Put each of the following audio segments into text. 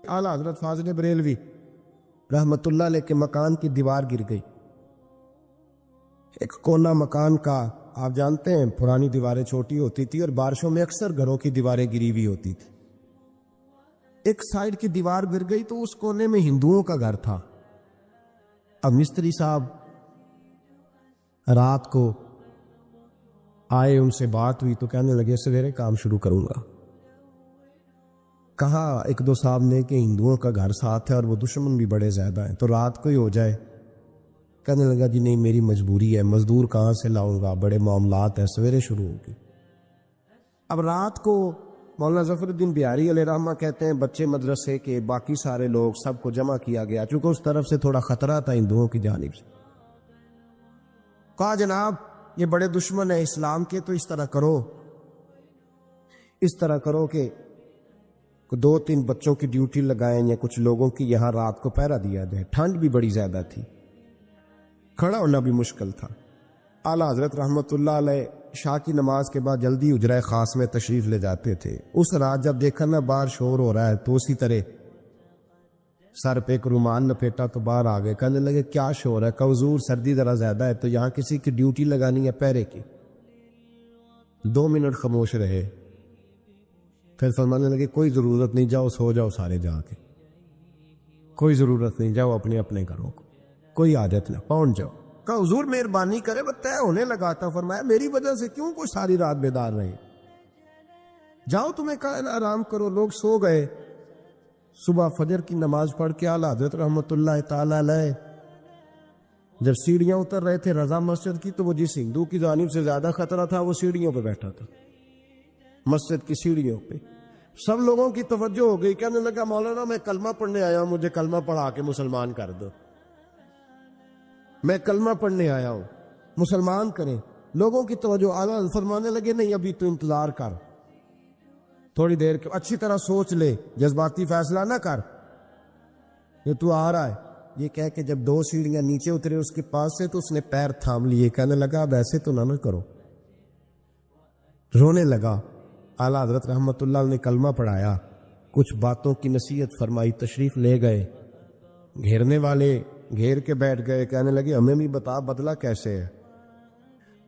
اعلیٰ حضرت فاضل بریلوی رحمت اللہ علیہ کے مکان کی دیوار گر گئی. ایک کونا مکان کا، آپ جانتے ہیں پرانی دیواریں چھوٹی ہوتی تھی اور بارشوں میں اکثر گھروں کی دیواریں گری ہوئی ہوتی تھی. ایک سائیڈ کی دیوار گر گئی تو اس کونے میں ہندوؤں کا گھر تھا. اب مستری صاحب رات کو آئے، ان سے بات ہوئی تو کہنے لگے سویرے کام شروع کروں گا. کہا ایک دو صاحب نے کہ ہندوؤں کا گھر ساتھ ہے اور وہ دشمن بھی بڑے زیادہ ہیں، تو رات کو ہی ہو جائے. کہنے لگا جی نہیں میری مجبوری ہے، مزدور کہاں سے لاؤں گا، بڑے معاملات ہیں، سویرے شروع ہوگی. اب رات کو مولانا ظفر الدین بہاری علیہ رحمہ کہتے ہیں بچے مدرسے کے باقی سارے لوگ سب کو جمع کیا گیا، چونکہ اس طرف سے تھوڑا خطرہ تھا ہندوؤں کی جانب سے. کہا جناب یہ بڑے دشمن ہیں اسلام کے، تو اس طرح کرو کہ 2-3 بچوں کی ڈیوٹی لگائیں یا کچھ لوگوں کی یہاں رات کو پہرا دیا جائے. ٹھنڈ بھی بڑی زیادہ تھی، کھڑا ہونا بھی مشکل تھا. اعلیٰ حضرت رحمت اللہ علیہ شاہ کی نماز کے بعد جلدی اجرائے خاص میں تشریف لے جاتے تھے. اس رات جب دیکھا نا باہر شور ہو رہا ہے تو اسی طرح سر پہ ایک رومال لپیٹا تو باہر آ گئے. کہنے لگے کیا شور ہے؟ کہ حضور سردی ذرا زیادہ ہے تو یہاں کسی کی ڈیوٹی لگانی ہے پہرے کی. 2 منٹ خاموش رہے، پھر فرمانے لگے کوئی ضرورت نہیں، جاؤ سو جاؤ سارے جا کے، کوئی ضرورت نہیں، جاؤ اپنے اپنے گھروں کو، کوئی عادت نہ، پہنچ جاؤ. کہا حضور مہربانی کرے طے ہونے لگا تھا. فرمایا میری وجہ سے کیوں کوئی ساری رات بیدار رہے، جاؤ تمہیں کہا آرام کرو. لوگ سو گئے. صبح فجر کی نماز پڑھ کے اعلیٰ حضرت رحمت اللہ تعالی علیہ جب سیڑھیاں اتر رہے تھے رضا مسجد کی، تو وہ جس ہندو کی جانب سے زیادہ خطرہ تھا وہ سیڑھیوں پہ بیٹھا تھا، مسجد کی سیڑھیوں پہ. سب لوگوں کی توجہ ہو گئی. کہنے لگا مولانا میں کلمہ پڑھنے آیا ہوں، مجھے کلمہ پڑھا کے مسلمان کر دو، میں کلمہ پڑھنے آیا ہوں، مسلمان کریں. لوگوں کی توجہ. اعلیٰ فرمانے لگے نہیں ابھی تو انتظار کر، تھوڑی دیر کے اچھی طرح سوچ لے، جذباتی فیصلہ نہ کر، یہ تو آ رہا ہے. یہ کہہ کے جب 2 سیڑھیاں نیچے اترے اس کے پاس سے تو اس نے پیر تھام لیے. کہنے لگا اب ایسے تو نہ کرو، رونے لگا. اعلیٰ حضرت رحمت اللہ نے کلمہ پڑھایا، کچھ باتوں کی نصیحت فرمائی، تشریف لے گئے. گھیرنے والے گھیر کے بیٹھ گئے. کہنے لگے ہمیں بھی بتا بدلہ کیسے ہے.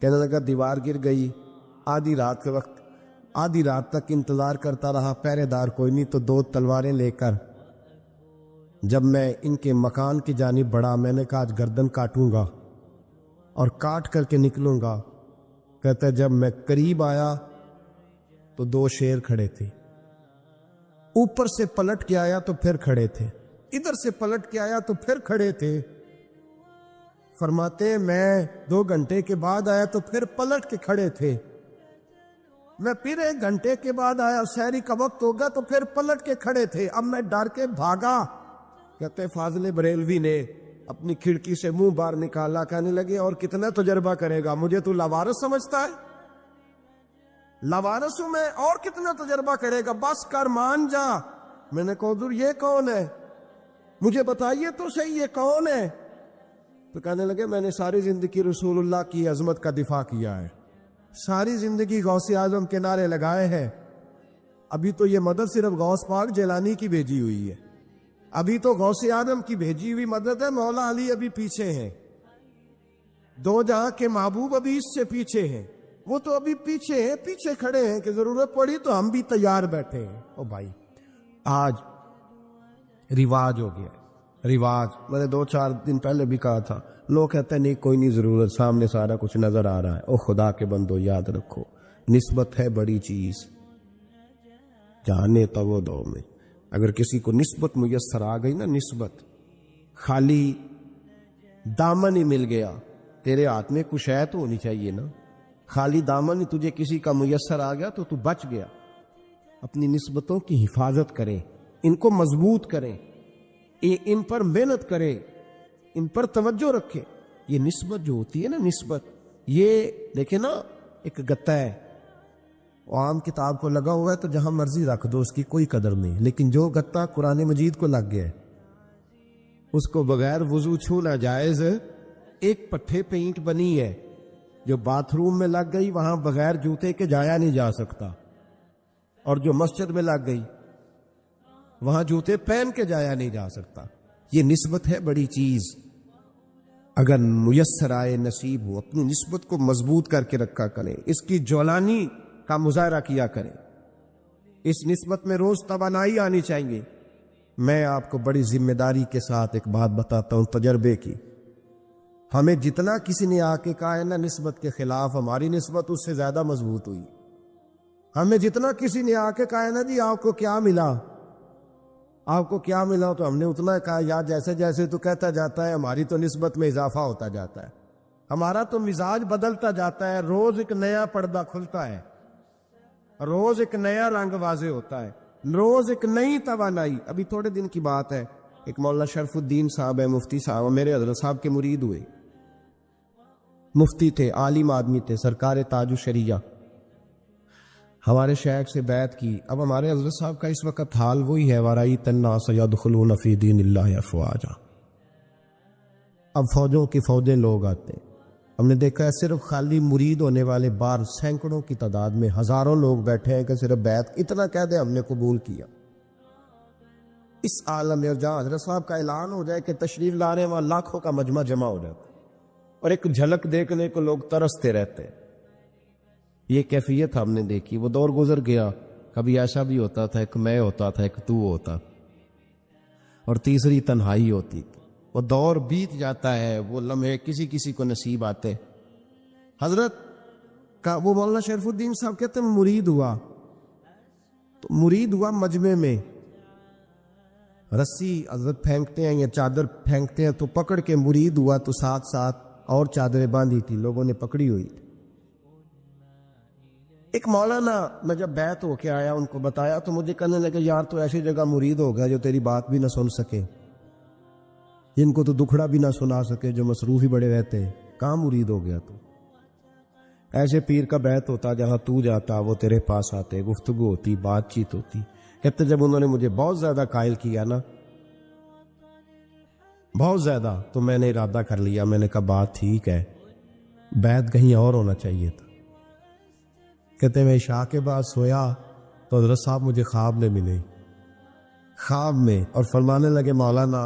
کہنے لگا دیوار گر گئی، آدھی رات تک انتظار کرتا رہا، پہرے دار کوئی نہیں، تو 2 تلواریں لے کر جب میں ان کے مکان کی جانب بڑھا، میں نے کہا آج گردن کاٹوں گا اور کاٹ کر کے نکلوں گا. کہتا ہے جب میں قریب آیا تو 2 شیر کھڑے تھے، اوپر سے پلٹ کے آیا تو پھر کھڑے تھے، ادھر سے پلٹ کے آیا تو پھر کھڑے تھے. فرماتے میں 2 گھنٹے کے بعد آیا تو پھر پلٹ کے کھڑے تھے. میں پھر 1 گھنٹے کے بعد آیا، سحری کا وقت ہوگا تو پھر پلٹ کے کھڑے تھے. اب میں ڈر کے بھاگا. کہتے فاضل بریلوی نے اپنی کھڑکی سے منہ باہر نکالا. کہنے لگے اور کتنا تجربہ کرے گا، مجھے تو لاوارث سمجھتا ہے؟ لاوارث ہوں میں، اور کتنا تجربہ کرے گا، بس کر مان جا. میں نے کہا حضور یہ کون ہے، مجھے بتائیے تو صحیح یہ کون ہے. تو کہنے لگے میں نے ساری زندگی رسول اللہ کی عظمت کا دفاع کیا ہے، ساری زندگی غوث اعظم کے نعرے لگائے ہیں. ابھی تو یہ مدد صرف غوث پاک جیلانی کی بھیجی ہوئی ہے، ابھی تو غوث اعظم کی بھیجی ہوئی مدد ہے. مولا علی ابھی پیچھے ہیں، 2 جہاں کے محبوب ابھی اس سے پیچھے ہیں، وہ تو ابھی پیچھے ہیں، پیچھے کھڑے ہیں کہ ضرورت پڑی تو ہم بھی تیار بیٹھے ہیں. او بھائی آج رواج ہو گیا، رواج. میں نے 2-4 دن پہلے بھی کہا تھا، لوگ کہتے ہیں نہیں کوئی نہیں ضرورت، سامنے سارا کچھ نظر آ رہا ہے. او خدا کے بندو یاد رکھو نسبت ہے بڑی چیز، جانے تو وہ دو میں. اگر کسی کو نسبت میسر آ گئی نا، نسبت خالی دامن ہی مل گیا، تیرے ہاتھ میں کچھ ہے تو ہونی چاہیے نا. خالی دامن ہی تجھے کسی کا میسر آ گیا تو تو بچ گیا. اپنی نسبتوں کی حفاظت کریں، ان کو مضبوط کریں، ان پر محنت کریں، ان پر توجہ رکھیں. یہ نسبت جو ہوتی ہے نا، نسبت یہ دیکھیں نا ایک گتا ہے، عام کتاب کو لگا ہوا ہے تو جہاں مرضی رکھ دو، اس کی کوئی قدر نہیں. لیکن جو گتا قرآن مجید کو لگ گیا ہے اس کو بغیر وضو چھونا جائز. ایک پٹھے پہ اینٹ بنی ہے جو باتھ روم میں لگ گئی، وہاں بغیر جوتے کے جایا نہیں جا سکتا، اور جو مسجد میں لگ گئی وہاں جوتے پہن کے جایا نہیں جا سکتا. یہ نسبت ہے بڑی چیز. اگر میسر آئے نصیب ہو اپنی نسبت کو مضبوط کر کے رکھا کریں, اس کی جولانی کا مظاہرہ کیا کریں. اس نسبت میں روز توانائی آنی چاہیے. میں آپ کو بڑی ذمہ داری کے ساتھ ایک بات بتاتا ہوں تجربے کی. ہمیں جتنا کسی نے آ کے کہا ہے نا نسبت کے خلاف, ہماری نسبت اس سے زیادہ مضبوط ہوئی. ہمیں جتنا کسی نے آ کے کہا ہے نا جی آپ کو کیا ملا, آپ کو کیا ملا, تو ہم نے اتنا کہا یا جیسے جیسے تو کہتا جاتا ہے ہماری تو نسبت میں اضافہ ہوتا جاتا ہے, ہمارا تو مزاج بدلتا جاتا ہے, روز ایک نیا پردہ کھلتا ہے, روز ایک نیا رنگ واضح ہوتا ہے, روز ایک نئی توانائی. ابھی تھوڑے دن کی بات ہے, ایک مولانا شرف الدین صاحب ہے, مفتی صاحب, میرے حضرت صاحب کے مرید ہوئے. مفتی تھے, عالم آدمی تھے, سرکار تاج الشریعہ. ہمارے شیخ سے بیعت کی. اب ہمارے حضرت صاحب کا اس وقت حال وہی ہے, وَرَأَيْتَ النَّاسَ يَدْخُلُونَ فِي دِينِ اللَّهِ أَفْوَاجًا. اب فوجوں کی فوجیں لوگ آتے ہیں. ہم نے دیکھا ہے صرف خالی مرید ہونے والے بار سینکڑوں کی تعداد میں ہزاروں لوگ بیٹھے ہیں کہ صرف بیعت اتنا کہہ دے ہم نے قبول کیا. اس عالم میں جہاں حضرت صاحب کا اعلان ہو جائے کہ تشریف لا رہے ہیں, وہاں لاکھوں کا مجمع جمع ہو جاتا ہے اور ایک جھلک دیکھنے کو لوگ ترستے رہتے ہیں. یہ کیفیت ہم نے دیکھی. وہ دور گزر گیا. کبھی ایسا بھی ہوتا تھا ایک میں ہوتا تھا, ایک تو ہوتا, اور تیسری تنہائی ہوتی. وہ دور بیت جاتا ہے, وہ لمحے کسی کسی کو نصیب آتے. حضرت کا وہ مولانا شرف الدین صاحب کہتے ہیں مرید ہوا, تو مرید ہوا مجمع میں, رسی حضرت پھینکتے ہیں یا چادر پھینکتے ہیں تو پکڑ کے مرید ہوا, تو ساتھ ساتھ اور چادریں باندھی تھی, لوگوں نے پکڑی ہوئی. ایک مولانا, میں جب بیعت ہو کے آیا ان کو بتایا تو مجھے کہنے لگے یار تو ایسی جگہ مرید ہو گیا جو تیری بات بھی نہ سن سکے, جن کو تو دکھڑا بھی نہ سنا سکے, جو مصروف ہی بڑے رہتے ہیں, کہاں مرید ہو گیا تو. ایسے پیر کا بیعت ہوتا جہاں تو جاتا وہ تیرے پاس آتے, گفتگو ہوتی, بات چیت ہوتی. کہتے جب انہوں نے مجھے بہت زیادہ قائل کیا نا, بہت زیادہ, تو میں نے ارادہ کر لیا. میں نے کہا بات ٹھیک ہے, بیعت کہیں اور ہونا چاہیے تھا. کہتے میں عشاء کے بعد سویا تو حضرت صاحب مجھے خواب میں ملے, خواب میں, اور فرمانے لگے مولانا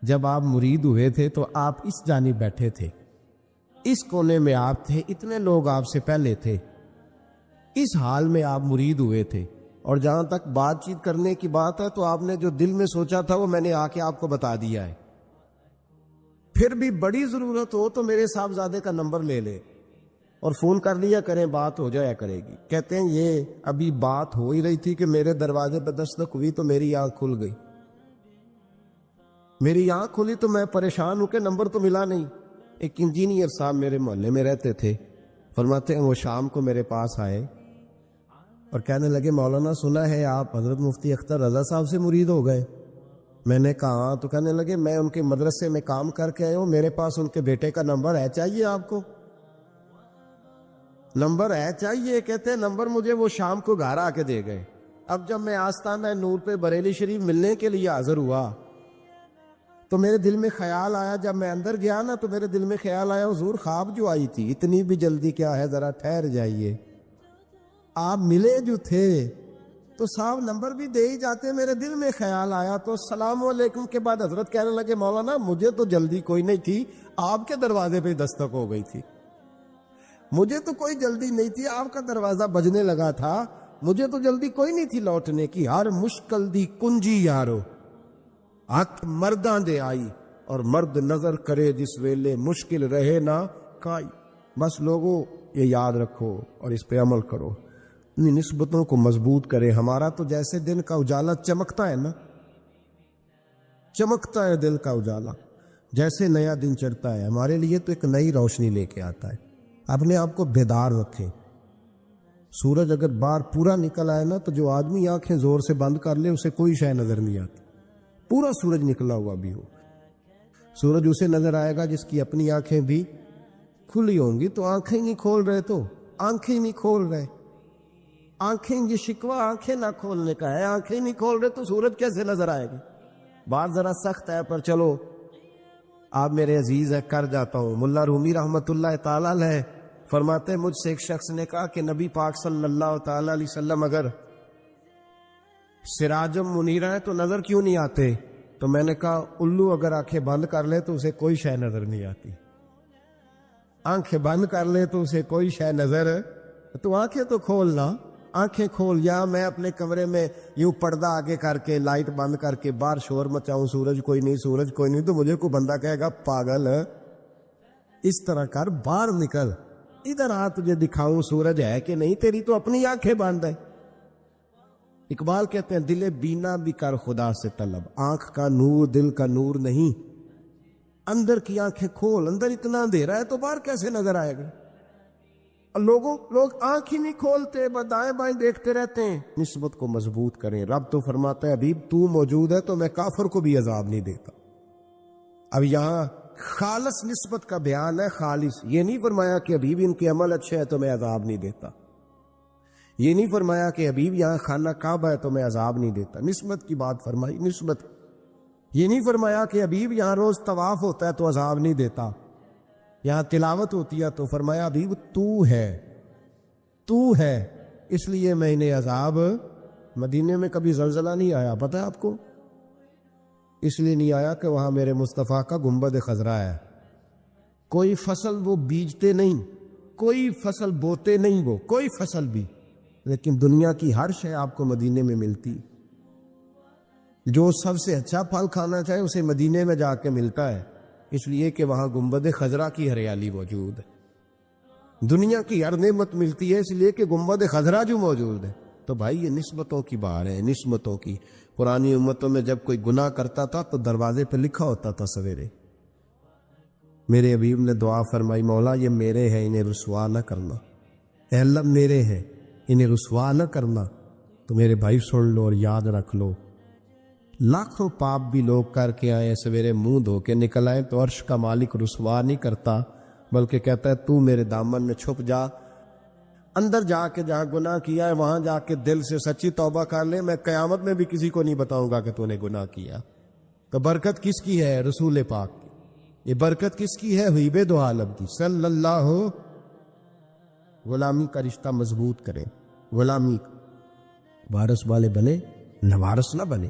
جب آپ مرید ہوئے تھے تو آپ اس جانب بیٹھے تھے, اس کونے میں آپ تھے, اتنے لوگ آپ سے پہلے تھے, اس حال میں آپ مرید ہوئے تھے, اور جہاں تک بات چیت کرنے کی بات ہے تو آپ نے جو دل میں سوچا تھا وہ میں نے آ کے آپ کو بتا دیا ہے. پھر بھی بڑی ضرورت ہو تو میرے صاحبزادے کا نمبر لے لے اور فون کر لیا کریں, بات ہو جایا کرے گی. کہتے ہیں یہ ابھی بات ہو ہی رہی تھی کہ میرے دروازے پہ دستک ہوئی تو میری آنکھ کھل گئی. میری آنکھ کھلی تو میں پریشان ہوں کہ نمبر تو ملا نہیں. ایک انجینئر صاحب میرے محلے میں رہتے تھے, فرماتے ہیں وہ شام کو میرے پاس آئے اور کہنے لگے مولانا سنا ہے آپ حضرت مفتی اختر رضا صاحب سے مرید ہو گئے. میں نے کہا ہاں. تو کہنے لگے میں ان کے مدرسے میں کام کر کے آئے ہوں, میرے پاس ان کے بیٹے کا نمبر ہے, چاہیے آپ کو؟ نمبر ہے چاہیے. کہتے ہیں نمبر مجھے وہ شام کو گھر آ کے دے گئے. اب جب میں آستانہ نور پہ بریلی شریف ملنے کے لیے حاضر ہوا تو میرے دل میں خیال آیا, جب میں اندر گیا نا تو میرے دل میں خیال آیا حضور خواب جو آئی تھی اتنی بھی جلدی کیا ہے, ذرا ٹھہر جائیے. آپ ملے جو تھے تو صاحب نمبر بھی دے ہی جاتے. میرے دل میں خیال آیا تو السلام علیکم کے بعد حضرت کہنے لگے مولانا مجھے تو جلدی کوئی نہیں تھی, آپ کے دروازے پہ دستک ہو گئی تھی. مجھے تو کوئی جلدی نہیں تھی, آپ کا دروازہ بجنے لگا تھا, مجھے تو جلدی کوئی نہیں تھی لوٹنے کی. ہر مشکل دی کنجی یارو ہاتھ مرداں دے آئی, اور مرد نظر کرے جس ویلے مشکل رہے نہ کائی. بس لوگوں یہ یاد رکھو اور اس پہ عمل کرو, اپنی نسبتوں کو مضبوط کرے. ہمارا تو جیسے دن کا اجالا چمکتا ہے نا, چمکتا ہے دل کا اجالا, جیسے نیا دن چڑھتا ہے ہمارے لیے تو ایک نئی روشنی لے کے آتا ہے. اپنے آپ کو بیدار رکھیں. سورج اگر باہر پورا نکل آئے نا تو جو آدمی آنکھیں زور سے بند کر لے اسے کوئی شے نظر نہیں آتی. پورا سورج نکلا ہوا بھی ہو, سورج اسے نظر آئے گا جس کی اپنی آنکھیں بھی کھلی ہوں گی. تو آنکھیں نہیں کھول رہے, تو آنکھیں نہیں کھول رہے, آنکھیں یہ شکوہ آنکھیں نہ کھولنے کا ہے. آنکھیں نہیں کھول رہے تو سورج کیسے نظر آئے گی؟ بات ذرا سخت ہے پر چلو آپ میرے عزیز ہے کر جاتا ہوں. ملا رومی رحمت اللہ تعالی علیہ فرماتے ہیں مجھ سے ایک شخص نے کہا کہ نبی پاک صلی اللہ تعالی علیہ وسلم اگر سراجم منیرہ ہے تو نظر کیوں نہیں آتے؟ تو میں نے کہا الو اگر آنکھیں بند کر لے تو اسے کوئی شے نظر نہیں آتی. آنکھیں بند کر لے تو اسے کوئی شے نظر، تو آنکھیں تو کھولنا، آنکھیں کھول. یا میں اپنے کمرے میں یوں پردہ آگے کر کے لائٹ بند کر کے باہر شور مچاؤں، سورج کوئی نہیں، سورج کوئی نہیں، تو مجھے کوئی بندہ کہے گا پاگل اس طرح کر، باہر نکل، ادھر آ تجھے دکھاؤں سورج ہے کہ نہیں، تیری تو اپنی آنکھیں بند ہے. اقبال کہتے ہیں دل بینا بھی کر خدا سے طلب، آنکھ کا نور دل کا نور نہیں، اندر کی آنکھیں کھول. اندر اتنا اندھیرا ہے تو باہر کیسے نظر آئے گا؟ لوگ آنکھ ہی نہیں کھولتے، بس دائیں بائیں دیکھتے رہتے ہیں. نسبت کو مضبوط کریں. رب تو فرماتا ہے حبیب تو موجود ہے تو میں کافر کو بھی عذاب نہیں دیتا. اب یہاں خالص نسبت کا بیان ہے، خالص. یہ نہیں فرمایا کہ حبیب ان کے عمل اچھے ہیں تو میں عذاب نہیں دیتا. یہ نہیں فرمایا کہ حبیب یہاں خانہ کعبہ ہے تو میں عذاب نہیں دیتا. نسبت کی بات فرمائی، نسبت. یہ نہیں فرمایا کہ حبیب یہاں روز طواف ہوتا ہے تو عذاب نہیں دیتا، یہاں تلاوت ہوتی ہے تو فرمایا حبیب تو ہے اس لیے میں انہیں عذاب. مدینے میں کبھی زلزلہ نہیں آیا، پتہ ہے آپ کو؟ اس لیے نہیں آیا کہ وہاں میرے مصطفیٰ کا گنبد خضرا ہے. کوئی فصل وہ بیجتے نہیں، کوئی فصل بوتے نہیں، وہ کوئی فصل بھی، لیکن دنیا کی ہر شے آپ کو مدینے میں ملتی. جو سب سے اچھا پھل کھانا چاہے اسے مدینے میں جا کے ملتا ہے، اس لیے کہ وہاں گنبد خضرا کی ہریالی موجود ہے. دنیا کی ہر نعمت ملتی ہے اس لیے کہ گنبد خضرا جو موجود ہے. تو بھائی یہ نسبتوں کی بات ہے، نسبتوں کی. پرانی امتوں میں جب کوئی گناہ کرتا تھا تو دروازے پہ لکھا ہوتا تھا سویرے. میرے حبیب نے دعا فرمائی مولا یہ میرے ہیں انہیں رسوا نہ کرنا. اے اللہ میرے ہیں انہیں رسوا نہ کرنا. تو میرے بھائی سن لو اور یاد رکھ لو، لاکھوں پاپ بھی لوگ کر کے آئے، سویرے منہ دھو کے نکل آئے تو عرش کا مالک رسوا نہیں کرتا، بلکہ کہتا ہے تو میرے دامن میں چھپ جا. اندر جا کے جہاں گناہ کیا ہے وہاں جا کے دل سے سچی توبہ کر لے. میں قیامت میں بھی کسی کو نہیں بتاؤں گا کہ تو نے گناہ کیا. تو برکت کس کی ہے؟ رسول پاک کی. یہ برکت کس کی ہے؟ حبیب دو عالم کی صلی اللہ. غلامی کا رشتہ مضبوط کریں، غلامی وارث والے بنے، لوارث نہ بنے.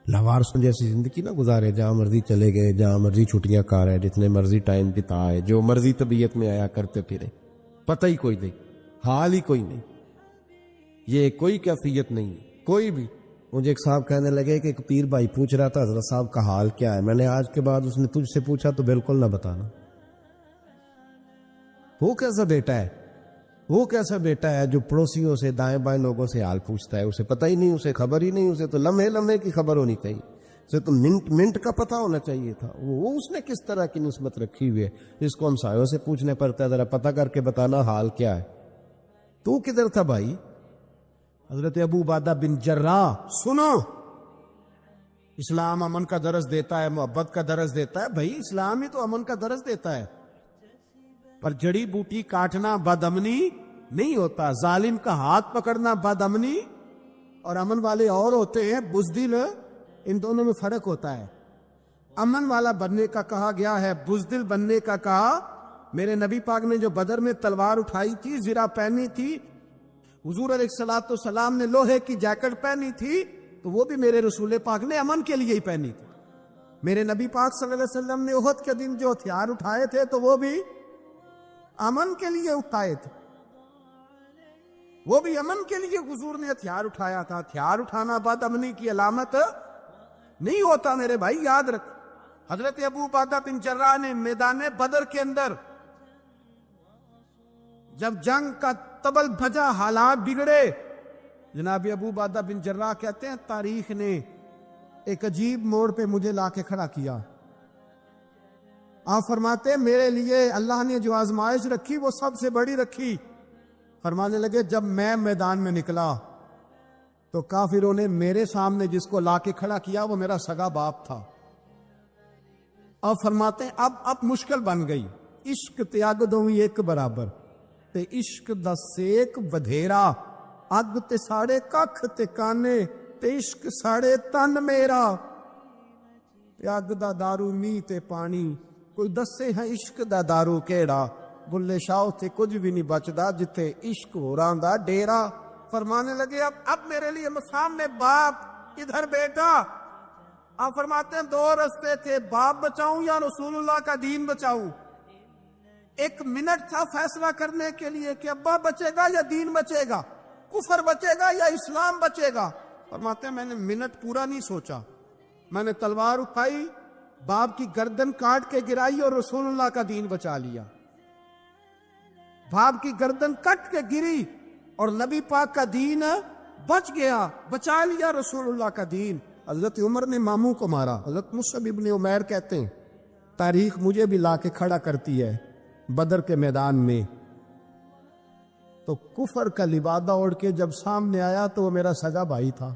لوارث جیسی زندگی نہ گزارے، جہاں مرضی چلے گئے، جہاں مرضی چھٹیاں کار ہے، جتنے مرضی ٹائم بتائے، جو مرضی طبیعت میں آیا کرتے پھرے، پتہ ہی کوئی نہیں، حال ہی کوئی نہیں. یہ کوئی کیفیت نہیں ہے کوئی بھی. مجھے ایک صاحب کہنے لگے کہ ایک پیر بھائی پوچھ رہا تھا حضرت صاحب کا حال کیا ہے. میں نے آج کے بعد اس نے تجھ سے پوچھا تو بالکل نہ بتانا. وہ کیسا بیٹا ہے، وہ کیسا بیٹا ہے جو پڑوسیوں سے دائیں بائیں لوگوں سے حال پوچھتا ہے؟ اسے پتہ ہی نہیں، اسے خبر ہی نہیں، اسے تو لمحے لمحے کی خبر ہونی چاہیے، اسے تو منٹ منٹ کا پتہ ہونا چاہیے تھا. وہ اس نے کس طرح کی نسبت رکھی ہوئی ہے جس کو ہم سایوں سے پوچھنے پڑتا ہے ذرا پتہ کر کے بتانا حال کیا ہے. تو کدھر تھا بھائی؟ حضرت ابو عبیدہ بن جراح. سنو، اسلام امن کا درس دیتا ہے، محبت کا درس دیتا ہے. بھائی اسلام ہی تو امن کا درس دیتا ہے، پر جڑی بوٹی کاٹنا بد امنی نہیں ہوتا. ظالم کا ہاتھ پکڑنا بد امنی، اور امن والے اور ہوتے ہیں بزدل. ان دونوں میں فرق ہوتا ہے. امن والا بننے کا کہا گیا ہے، بزدل بننے کا کہا. میرے نبی پاک نے جو بدر میں تلوار اٹھائی تھی، زرہ پہنی تھی، حضور علیہ الصلوۃ والسلام نے لوہے کی جیکٹ پہنی تھی، تو وہ بھی میرے رسول پاک نے امن کے لیے ہی پہنی تھی. میرے نبی پاک صلی اللہ علیہ وسلم نے احد کے دن جو ہتھیار اٹھائے تھے تو وہ بھی امن کے لیے اٹھائے تھے، وہ بھی امن کے لیے حضور نے ہتھیار اٹھایا تھا. ہتھیار اٹھانا بد امنی کی علامت نہیں ہوتا میرے بھائی، یاد رکھ. حضرت ابو عبیدہ بن جراح نے میدان بدر کے اندر جب جنگ کا تبل بھجا، حالات بگڑے، جناب ابو عبیدہ بن جراح کہتے ہیں تاریخ نے ایک عجیب موڑ پہ مجھے لا کے کھڑا کیا. آپ فرماتے ہیں میرے لیے اللہ نے جو آزمائش رکھی وہ سب سے بڑی رکھی. فرمانے لگے جب میں میدان میں نکلا تو کافروں نے میرے سامنے جس کو لا کے کھڑا کیا وہ میرا سگا باپ تھا. اور فرماتے ہیں اب مشکل بن گئی. عشق تیاگ دو ایک برابر تے عشق دا سیک ودھیرا، اگ تے ساڑے ککھ تے کانے تے عشق ساڑے تن میرا. اگ دا دارو می تے پانی، کوئی دسے ہے عشق دا دارو کیڑا. بلے شاہ تے کچھ بھی نہیں بچدا جتے عشق ہوراں دا ڈیرا. فرمانے لگے اب میرے لیے سامنے باپ، ادھر بیٹا۔ آپ فرماتے ہیں دو رستے تھے، باپ بچاؤں یا رسول اللہ کا دین بچاؤں۔ ایک منٹ تھا فیصلہ کرنے کے لیے کہ ابا بچے گا یا دین بچے گا، کفر بچے گا یا اسلام بچے گا۔ فرماتے ہیں میں نے منٹ پورا نہیں سوچا، میں نے تلوار اٹھائی، باپ کی گردن کاٹ کے گرائی اور رسول اللہ کا دین بچا لیا۔ باپ کی گردن کٹ کے گری اور نبی پاک کا دین بچ گیا، بچا لیا رسول اللہ کا دین۔ حضرت عمر نے ماموں کو مارا۔ حضرت مصعب ابن عمیر کہتے ہیں تاریخ مجھے بھی لا کے کھڑا کرتی ہے بدر کے میدان میں، تو کفر کا لبادہ اوڑھ کے جب سامنے آیا تو وہ میرا سگا بھائی تھا۔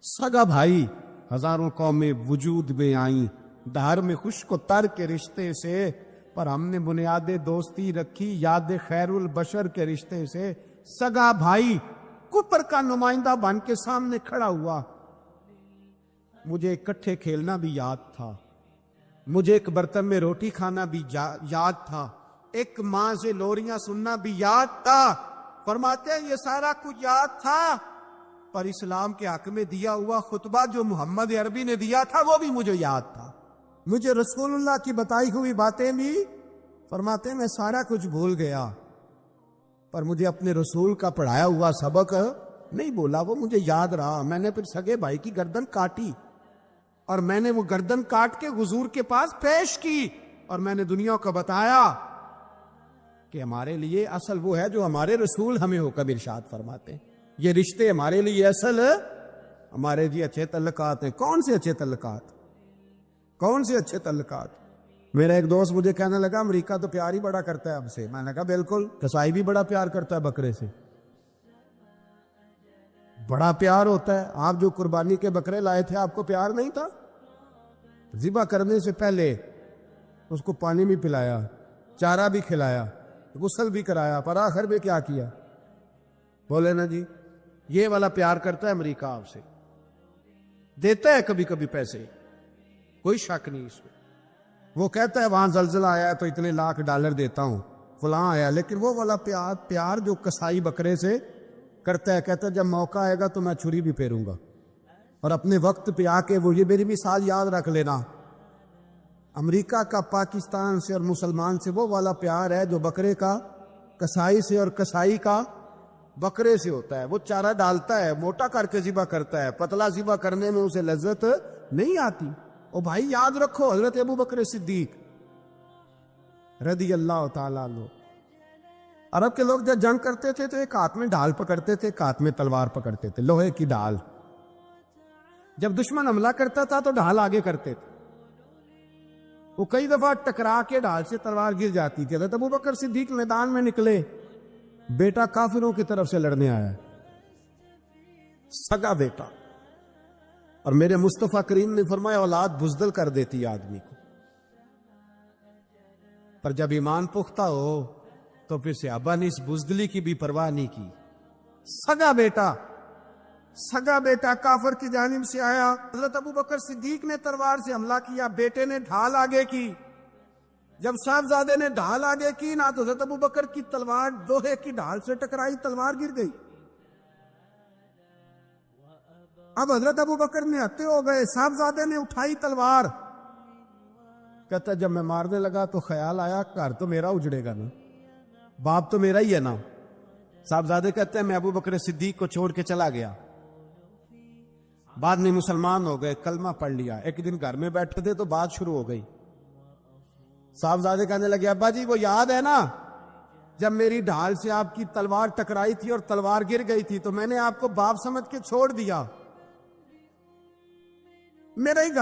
سگا بھائی، ہزاروں قومیں وجود میں آئیں دھار میں خشک و تر کے رشتے سے، پر ہم نے بنیاد دوستی رکھی یاد خیر البشر کے رشتے سے۔ سگا بھائی کفر کا نمائندہ بن کے سامنے کھڑا ہوا۔ مجھے اکٹھے کھیلنا بھی یاد تھا، مجھے ایک برتن میں روٹی کھانا بھی یاد تھا، ایک ماں سے لوریاں سننا بھی یاد تھا۔ فرماتے ہیں یہ سارا کچھ یاد تھا، پر اسلام کے حق میں دیا ہوا خطبہ جو محمد عربی نے دیا تھا وہ بھی مجھے یاد تھا، مجھے رسول اللہ کی بتائی ہوئی باتیں بھی۔ فرماتے ہیں میں سارا کچھ بھول گیا، پر مجھے اپنے رسول کا پڑھایا ہوا سبق نہیں بولا، وہ مجھے یاد رہا۔ میں نے پھر سگے بھائی کی گردن کاٹی اور میں نے وہ گردن کاٹ کے حضور کے پاس پیش کی، اور میں نے دنیا کو بتایا کہ ہمارے لیے اصل وہ ہے جو ہمارے رسول ہمیں حکم ارشاد فرماتے ہیں۔ یہ رشتے ہمارے لیے اصل ہمارے جی اچھے تعلقات ہیں۔ کون سے اچھے تعلقات؟ کون سے اچھے تعلقات؟ میرا ایک دوست مجھے کہنے لگا امریکہ تو پیار ہی بڑا کرتا ہے اب سے۔ میں نے کہا بالکل، کسائی بھی بڑا پیار کرتا ہے بکرے سے، بڑا پیار ہوتا ہے۔ آپ جو قربانی کے بکرے لائے تھے آپ کو پیار نہیں تھا؟ ذبح کرنے سے پہلے اس کو پانی بھی پلایا، چارہ بھی کھلایا، غسل بھی کرایا، پر آخر میں کیا کیا؟ بولے نا جی، یہ والا پیار کرتا ہے امریکہ آپ سے، دیتا ہے کبھی کبھی پیسے، کوئی شک نہیں اس میں۔ وہ کہتا ہے وہاں زلزلہ آیا ہے تو اتنے لاکھ ڈالر دیتا ہوں، فلاں آیا، لیکن وہ والا پیار جو کسائی بکرے سے کرتا ہے، کہتا ہے جب موقع آئے گا تو میں چھری بھی پھیروں گا، اور اپنے وقت پہ آ کے وہ یہ میری مثال یاد رکھ لینا۔ امریکہ کا پاکستان سے اور مسلمان سے وہ والا پیار ہے جو بکرے کا کسائی سے اور کسائی کا بکرے سے ہوتا ہے۔ وہ چارہ ڈالتا ہے، موٹا کر کے ذبح کرتا ہے، پتلا ذبح کرنے میں اسے لذت نہیں آتی۔ او بھائی یاد رکھو حضرت ابو بکر صدیق رضی اللہ تعالیٰ عنہ، عرب کے لوگ جب جنگ کرتے تھے تو ایک ہاتھ میں ڈھال پکڑتے تھے، ایک ہاتھ میں تلوار پکڑتے تھے، لوہے کی ڈھال۔ جب دشمن حملہ کرتا تھا تو ڈھال آگے کرتے تھے، وہ کئی دفعہ ٹکرا کے ڈھال سے تلوار گر جاتی تھی۔ حضرت ابو بکر صدیق میدان میں نکلے، بیٹا کافروں کی طرف سے لڑنے آیا ہے، سگا بیٹا، اور میرے مصطفیٰ کریم نے فرمایا اولاد بزدل کر دیتی آدمی کو، پر جب ایمان پختہ ہو تو پھر صحابہ نے اس بزدلی کی بھی پرواہ نہیں کی۔ سگا بیٹا کافر کی جانب سے آیا، حضرت ابو بکر صدیق نے تلوار سے حملہ کیا، بیٹے نے ڈھال آگے کی۔ جب صاحبزادے نے ڈھال آگے کی نا تو حضرت ابو بکر کی تلوار لوہے کی ڈھال سے ٹکرائی، تلوار گر گئی۔ اب حضرت ابو بکر نے ہتے ہو گئے، صاحبزادے نے اٹھائی تلوار، کہتا جب میں مارنے لگا تو خیال آیا گھر تو میرا اجڑے گا نا، باپ تو میرا ہی ہے نا۔ صاحبزادے کہتے ہیں میں ابو بکر صدیق کو چھوڑ کے چلا گیا، بعد میں مسلمان ہو گئے، کلمہ پڑھ لیا۔ ایک دن گھر میں بیٹھے تھے تو بات شروع ہو گئی، صاحبزادے کہنے لگے ابا جی وہ یاد ہے نا جب میری ڈھال سے آپ کی تلوار ٹکرائی تھی اور تلوار گر گئی تھی تو میں نے آپ کو باپ سمجھ کے چھوڑ دیا، میرا ہی گھر